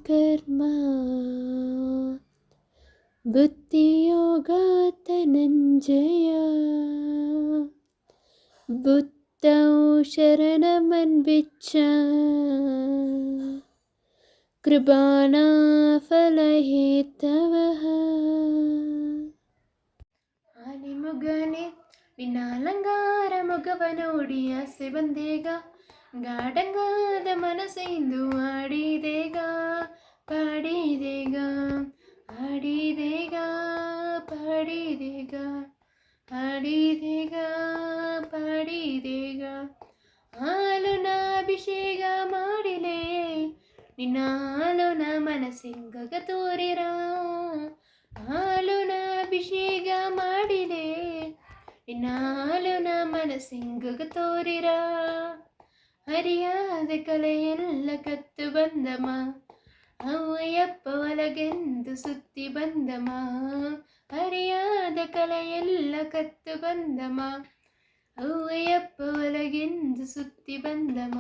ಕರ್ಮ ಬುದ್ಧಿಯೋಗ ಧನಂಜಯ ಬುದ್ಧೌ ಶರಣಮನ್ವಿಚ್ಛ ಕೃಪಾಣಾ ಫಲಹೇತವಃ. ಆನೆ ಮುಗನೆ ನಿನ್ನ ಅಲಂಕಾರ ಮುಖವ ನೋಡಿ ಆಸೆ ಬಂದೇಗ, ಗಾಢಂಗಾದ ಮನಸ್ಸೆಂದು ಆಡಿದೇಗ ಪಾಡಿದೇಗ, ಆಡಿದೇಗ ಪಾಡಿದೇಗ, ಆಡಿದೇಗ ಪಾಡಿದೇಗ. ಹಾಲುನ ಅಭಿಷೇಕ ಮಾಡಿಲೆ ನಿನ್ನ ಹಾಲುನ ಮನಸ್ಸಿಂಗಗ ತೋರಿರ, ಹಾಲುನ ಅಭಿಷೇಕ ಮಾಡಿಲೆ ನಿನ್ನ ಹಾಲುನ ಮನಸ್ಸಿಂಗಗ ತೋರಿರ. ಹರಿಯಾದ ಕಲೆಯೆಲ್ಲ ಕತ್ತು ಬಂದಮ, ಅವ್ವಯ್ಯಪ್ಪ ಒಳಗೆಂದು ಸುತ್ತಿ ಬಂದಮ. ಹರಿಯಾದ ಕಲೆಯೆಲ್ಲ ಕತ್ತು ಬಂದಮ, ಅವ್ವಯ್ಯಪ್ಪ ಒಳಗೆಂದು ಸುತ್ತಿ ಬಂದಮ.